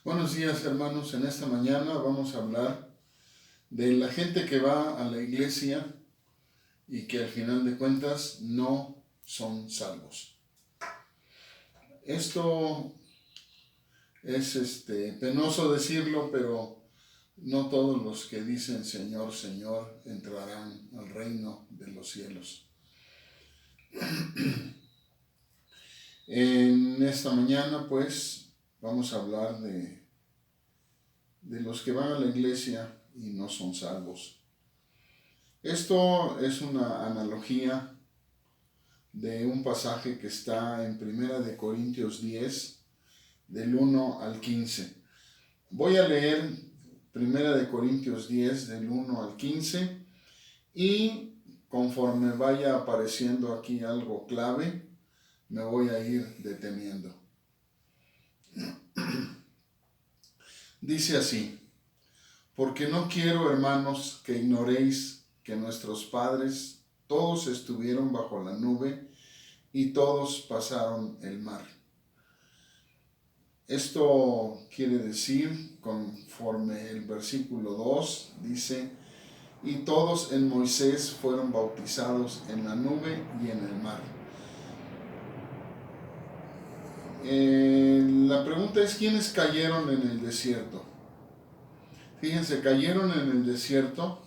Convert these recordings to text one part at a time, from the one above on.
Buenos días, hermanos. En esta mañana vamos a hablar de la gente que va a la iglesia y que al final de cuentas no son salvos. Esto es penoso decirlo, pero no todos los que dicen Señor, Señor entrarán al reino de los cielos. En esta mañana, pues, vamos a hablar de los que van a la iglesia y no son salvos. Esto es una analogía de un pasaje que está en Primera de Corintios 10, del 1 al 15. Voy a leer Primera de Corintios 10, del 1 al 15, y conforme vaya apareciendo aquí algo clave, me voy a ir deteniendo. Dice así: porque no quiero, hermanos, que ignoréis que nuestros padres todos estuvieron bajo la nube y todos pasaron el mar. Esto quiere decir, conforme el versículo 2 dice, y todos en Moisés fueron bautizados en la nube y en el mar. La pregunta es, ¿quiénes cayeron en el desierto? Fíjense, cayeron en el desierto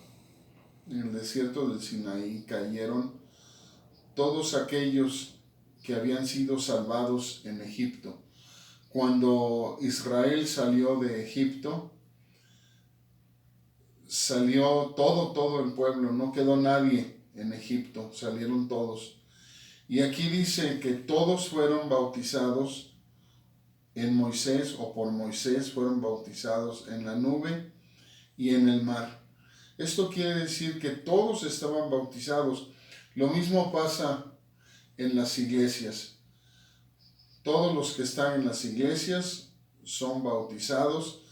del Sinaí, cayeron todos aquellos que habían sido salvados en Egipto. Cuando Israel salió de Egipto, salió todo el pueblo, no quedó nadie en Egipto, salieron todos. Y aquí dice que todos fueron bautizados en Moisés o por Moisés, fueron bautizados en la nube y en el mar. Esto quiere decir que todos estaban bautizados. Lo mismo pasa en las iglesias. Todos los que están en las iglesias son bautizados,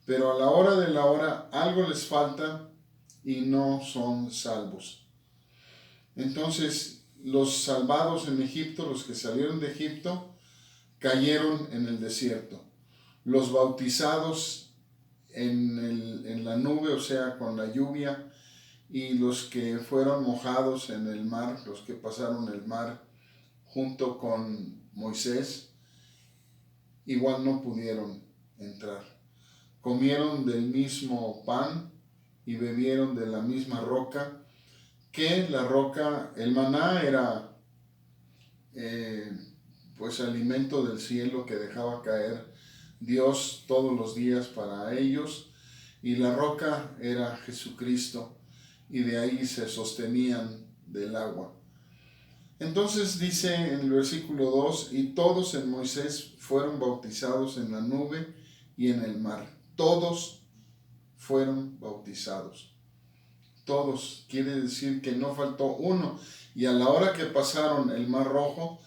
pero a la hora de la hora algo les falta y no son salvos. Entonces, los salvados en Egipto, los que salieron de Egipto, cayeron en el desierto. Los bautizados en la nube, o sea, con la lluvia, y los que fueron mojados en el mar, los que pasaron el mar junto con Moisés, igual no pudieron entrar. Comieron del mismo pan y bebieron de la misma roca, que la roca, el maná era pues alimento del cielo que dejaba caer Dios todos los días para ellos, y la roca era Jesucristo, y de ahí se sostenían del agua. Entonces dice en el versículo 2, y todos en Moisés fueron bautizados en la nube y en el mar. Todos fueron bautizados. Todos, quiere decir que no faltó uno. Y a la hora que pasaron el mar rojo,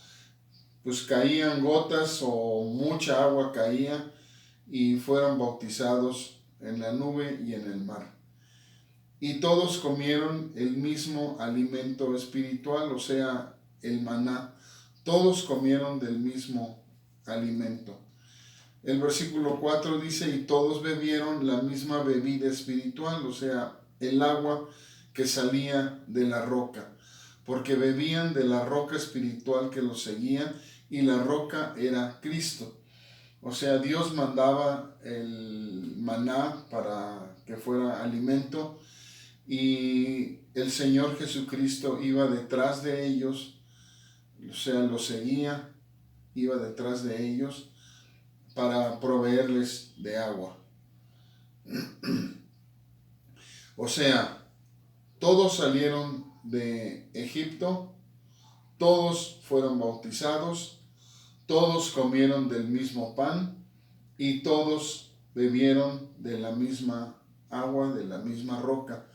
pues caían gotas o mucha agua caía y fueron bautizados en la nube y en el mar. Y todos comieron el mismo alimento espiritual, o sea, el maná. Todos comieron del mismo alimento. El versículo 4 dice, y todos bebieron la misma bebida espiritual, o sea, el agua que salía de la roca, porque bebían de la roca espiritual que los seguía, y la roca era Cristo. O sea, Dios mandaba el maná para que fuera alimento, y el Señor Jesucristo iba detrás de ellos, o sea, los seguía, iba detrás de ellos para proveerles de agua. O sea, todos salieron de Egipto, todos fueron bautizados, todos comieron del mismo pan y todos bebieron de la misma agua, de la misma roca.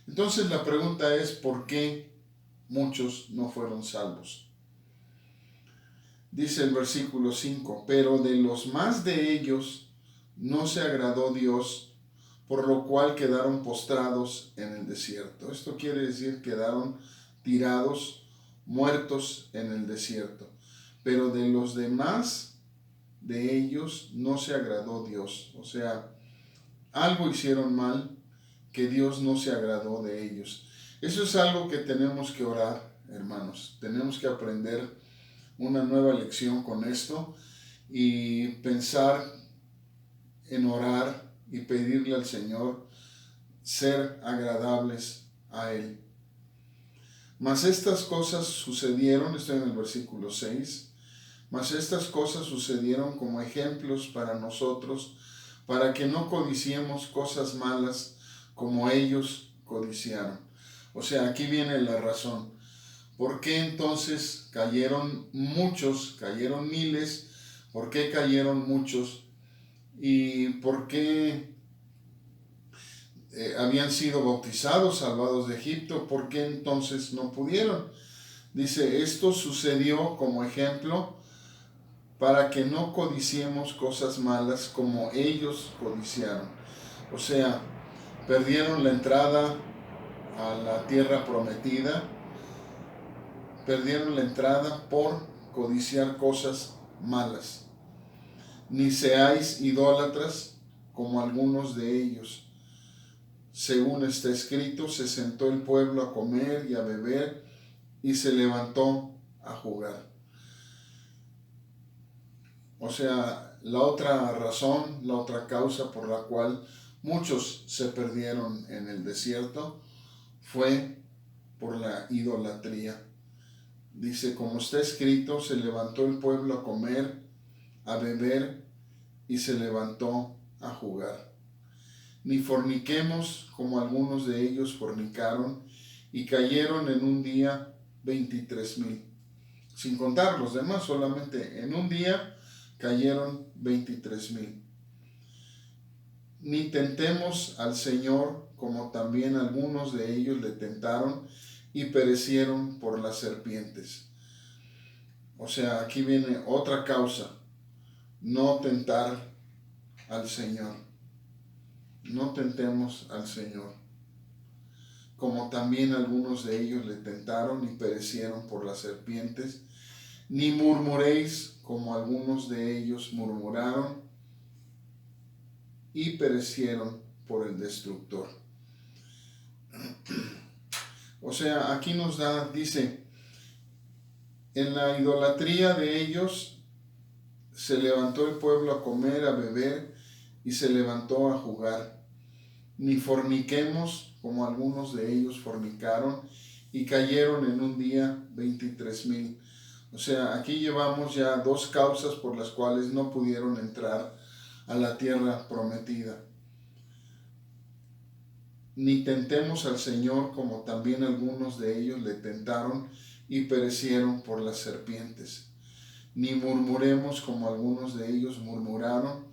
Entonces la pregunta es, ¿por qué muchos no fueron salvos? Dice el versículo 5, pero de los más de ellos no se agradó Dios, por lo cual quedaron postrados en el desierto. Esto quiere decir quedaron tirados, muertos en el desierto. Pero de los demás de ellos no se agradó Dios. O sea, algo hicieron mal que Dios no se agradó de ellos. Eso es algo que tenemos que orar, hermanos. Tenemos que aprender una nueva lección con esto y pensar en orar y pedirle al Señor ser agradables a Él. Mas estas cosas sucedieron, estoy en el versículo 6, mas estas cosas sucedieron como ejemplos para nosotros, para que no codiciemos cosas malas como ellos codiciaron. O sea, aquí viene la razón. ¿Por qué entonces cayeron muchos, cayeron miles? ¿Por qué cayeron muchos? ¿Y por qué habían sido bautizados, salvados de Egipto? ¿Por qué entonces no pudieron? Dice, esto sucedió como ejemplo para que no codiciemos cosas malas como ellos codiciaron. O sea, perdieron la entrada a la tierra prometida, perdieron la entrada por codiciar cosas malas. Ni seáis idólatras como algunos de ellos. Según está escrito, se sentó el pueblo a comer y a beber y se levantó a jugar. O sea, la otra razón, la otra causa por la cual muchos se perdieron en el desierto fue por la idolatría. Dice, como está escrito, se levantó el pueblo a comer, a beber y se levantó a jugar. Ni forniquemos como algunos de ellos fornicaron y cayeron en un día 23,000. Sin contar los demás, solamente en un día cayeron 23,000. Ni tentemos al Señor como también algunos de ellos le tentaron y perecieron por las serpientes. O sea, aquí viene otra causa, no tentar al Señor. No tentemos al Señor, como también algunos de ellos le tentaron y perecieron por las serpientes. Ni murmuréis como algunos de ellos murmuraron y perecieron por el destructor. O sea, aquí nos dice, en la idolatría de ellos se levantó el pueblo a comer, a beber y se levantó a jugar. Ni forniquemos como algunos de ellos fornicaron y cayeron en un día 23,000. O sea, aquí llevamos ya dos causas por las cuales no pudieron entrar a la tierra prometida. Ni tentemos al Señor como también algunos de ellos le tentaron y perecieron por las serpientes. Ni murmuremos como algunos de ellos murmuraron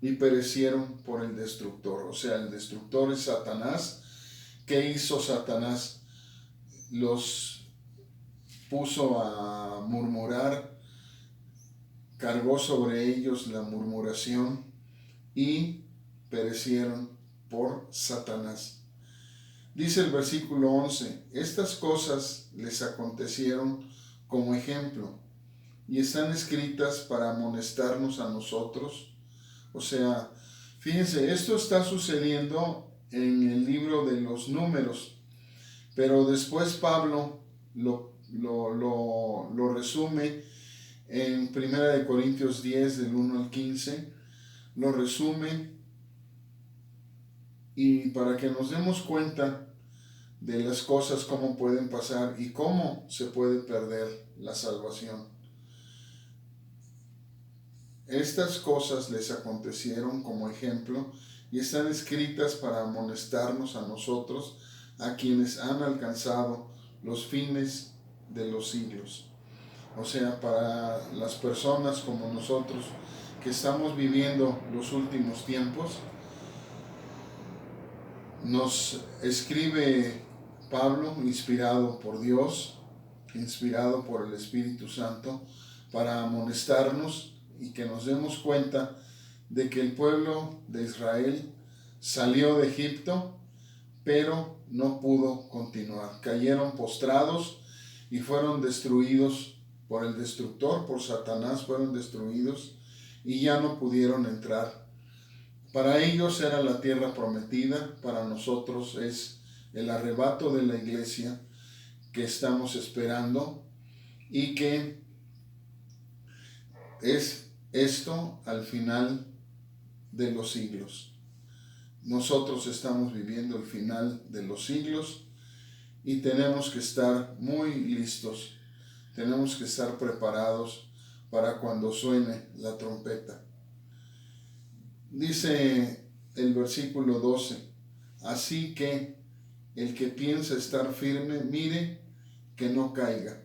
y perecieron por el destructor. O sea, el destructor es Satanás. ¿Qué hizo Satanás? Los puso a murmurar, cargó sobre ellos la murmuración y perecieron por Satanás. Dice el versículo 11, estas cosas les acontecieron como ejemplo y están escritas para amonestarnos a nosotros. O sea, fíjense, esto está sucediendo en el libro de los Números, pero después Pablo lo resume en 1 Corintios 10, del 1 al 15, lo resume y para que nos demos cuenta de las cosas, cómo pueden pasar y cómo se puede perder la salvación. Estas cosas les acontecieron como ejemplo y están escritas para amonestarnos a nosotros, a quienes han alcanzado los fines de los siglos. O sea, para las personas como nosotros que estamos viviendo los últimos tiempos, nos escribe Pablo, inspirado por Dios, inspirado por el Espíritu Santo, para amonestarnos y que nos demos cuenta de que el pueblo de Israel salió de Egipto, pero no pudo continuar. Cayeron postrados y fueron destruidos por el destructor, por Satanás, fueron destruidos y ya no pudieron entrar. Para ellos era la tierra prometida, para nosotros es el arrebato de la iglesia que estamos esperando y que es esto al final de los siglos. Nosotros estamos viviendo el final de los siglos y tenemos que estar muy listos, tenemos que estar preparados para cuando suene la trompeta. Dice el versículo 12, así que el que piensa estar firme, mire que no caiga.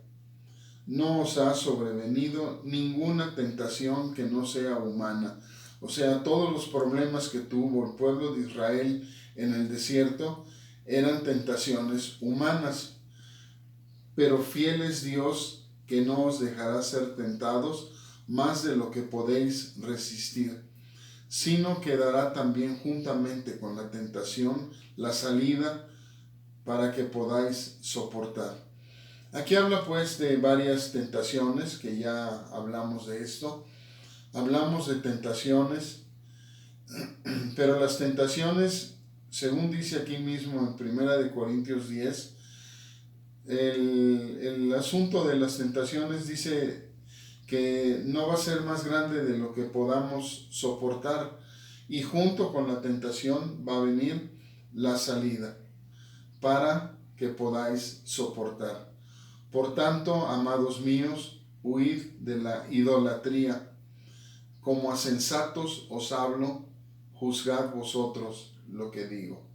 No os ha sobrevenido ninguna tentación que no sea humana. O sea, todos los problemas que tuvo el pueblo de Israel en el desierto eran tentaciones humanas. Pero fiel es Dios, que no os dejará ser tentados más de lo que podéis resistir, sino que dará también juntamente con la tentación la salida para que podáis soportar. Aquí habla pues de varias tentaciones, que ya hablamos de esto. Hablamos de tentaciones, pero las tentaciones, según dice aquí mismo en 1 Corintios 10, el asunto de las tentaciones dice que no va a ser más grande de lo que podamos soportar, y junto con la tentación va a venir la salida para que podáis soportar. Por tanto, amados míos, huid de la idolatría. Como a sensatos os hablo, juzgad vosotros lo que digo.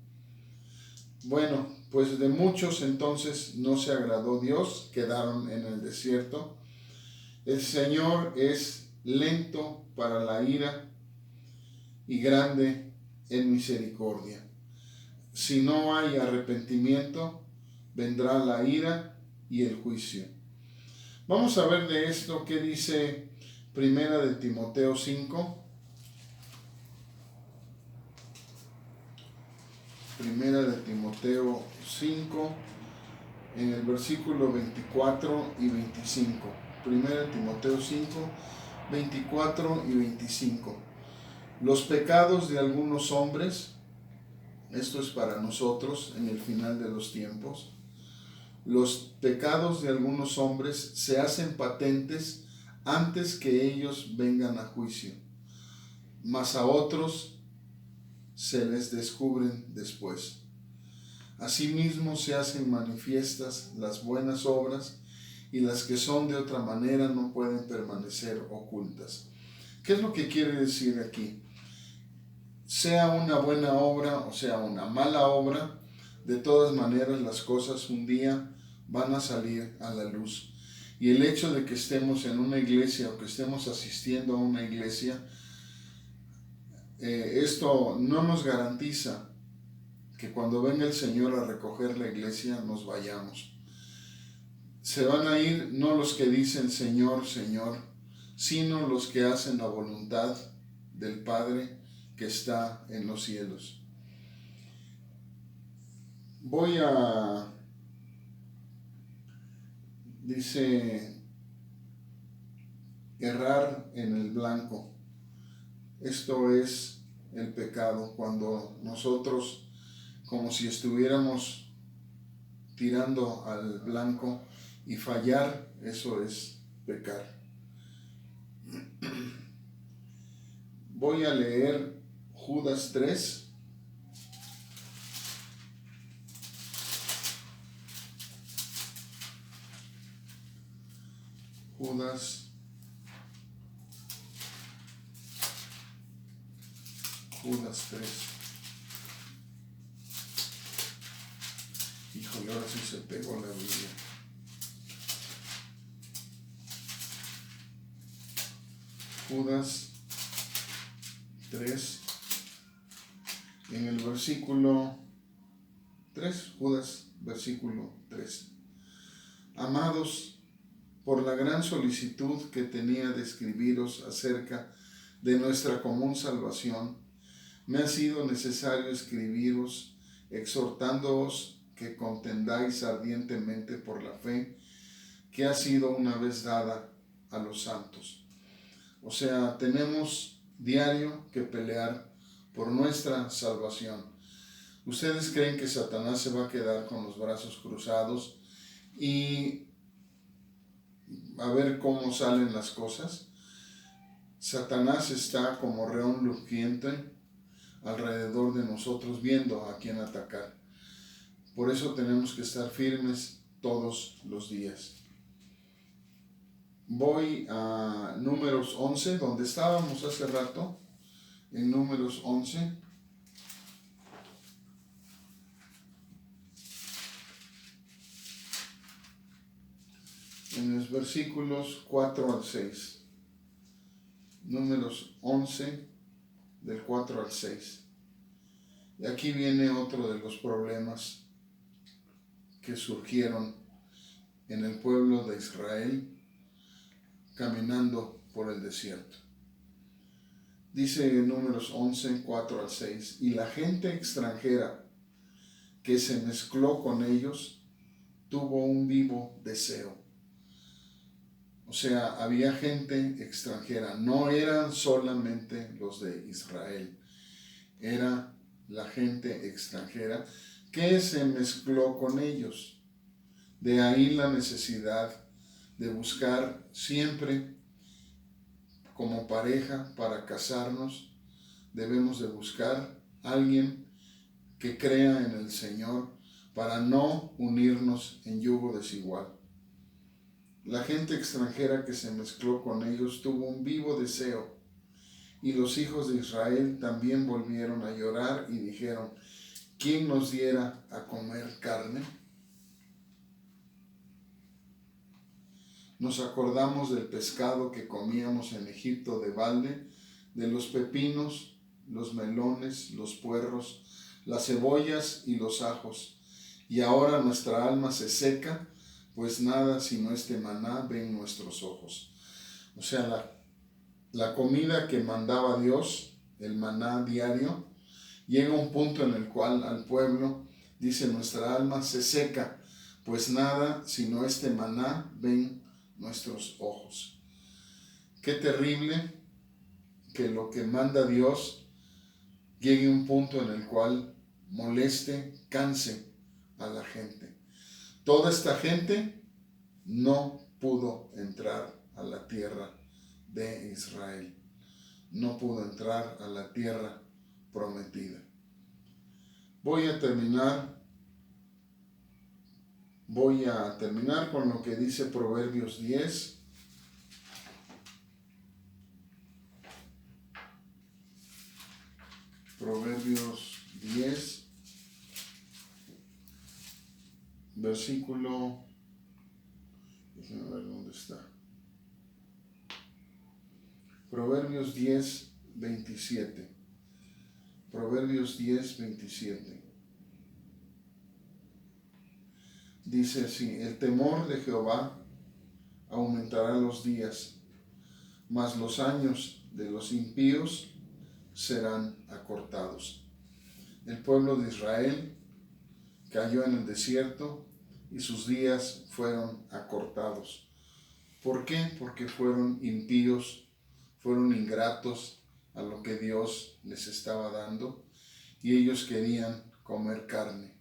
Bueno, pues de muchos entonces no se agradó Dios, quedaron en el desierto. El Señor es lento para la ira y grande en misericordia. Si no hay arrepentimiento, vendrá la ira y el juicio. Vamos a ver de esto qué dice Primera de Timoteo 5. Primera de Timoteo 5, en el versículo 24 y 25. Primera de Timoteo 5, 24 y 25. Los pecados de algunos hombres, esto es para nosotros en el final de los tiempos, los pecados de algunos hombres se hacen patentes antes que ellos vengan a juicio, mas a otros se les descubren después. Asimismo se hacen manifiestas las buenas obras, y las que son de otra manera no pueden permanecer ocultas. ¿Qué es lo que quiere decir aquí? Sea una buena obra o sea una mala obra, de todas maneras las cosas un día van a salir a la luz. Y el hecho de que estemos en una iglesia o que estemos asistiendo a una iglesia, esto no nos garantiza que cuando venga el Señor a recoger la iglesia nos vayamos. Se van a ir no los que dicen Señor, Señor, sino los que hacen la voluntad del Padre que está en los cielos. Dice, errar en el blanco. Esto es el pecado, cuando nosotros, como si estuviéramos tirando al blanco y fallar, eso es pecar. Voy a leer Judas 3. Judas 3. Híjole, ahora sí se pegó la Biblia. Judas 3, en el versículo 3, Judas versículo 3. Amados, por la gran solicitud que tenía de escribiros acerca de nuestra común salvación, me ha sido necesario escribiros, exhortándoos que contendáis ardientemente por la fe que ha sido una vez dada a los santos. O sea, tenemos diario que pelear por nuestra salvación. ¿Ustedes creen que Satanás se va a quedar con los brazos cruzados y a ver cómo salen las cosas? Satanás está como león rugiente alrededor de nosotros viendo a quién atacar. Por eso tenemos que estar firmes todos los días. Voy a Números 11, donde estábamos hace rato, en Números 11. En los versículos 4 al 6. Números 11, del 4 al 6. Y aquí viene otro de los problemas que surgieron en el pueblo de Israel caminando por el desierto. Dice en Números 11, 4 al 6, y la gente extranjera que se mezcló con ellos tuvo un vivo deseo. O sea, había gente extranjera, no eran solamente los de Israel, era la gente extranjera que se mezcló con ellos. De ahí la necesidad de buscar siempre como pareja para casarnos, debemos de buscar a alguien que crea en el Señor para no unirnos en yugo desigual. La gente extranjera que se mezcló con ellos tuvo un vivo deseo, y los hijos de Israel también volvieron a llorar y dijeron: ¿quién nos diera a comer carne? Nos acordamos del pescado que comíamos en Egipto de balde, de los pepinos, los melones, los puerros, las cebollas y los ajos. Y ahora nuestra alma se seca, pues nada sino este maná ven nuestros ojos. O sea, la comida que mandaba Dios, el maná diario, llega a un punto en el cual al pueblo dice: nuestra alma se seca, pues nada sino este maná ven nuestros ojos. Qué terrible que lo que manda Dios llegue a un punto en el cual moleste, canse a la gente. Toda esta gente no pudo entrar a la tierra de Israel, no pudo entrar a la tierra prometida. Voy a terminar con lo que dice Proverbios 10. Proverbios 10, versículo, déjenme ver dónde está. Proverbios 10, 27. Proverbios 10, 27. Dice así: el temor de Jehová aumentará los días, mas los años de los impíos serán acortados. El pueblo de Israel cayó en el desierto y sus días fueron acortados. ¿Por qué? Porque fueron impíos, fueron ingratos a lo que Dios les estaba dando y ellos querían comer carne.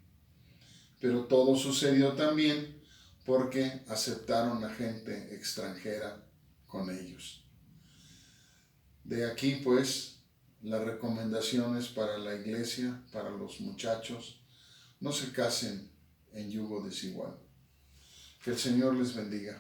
Pero todo sucedió también porque aceptaron a gente extranjera con ellos. De aquí pues las recomendaciones para la iglesia, para los muchachos: no se casen en yugo desigual. Que el Señor les bendiga.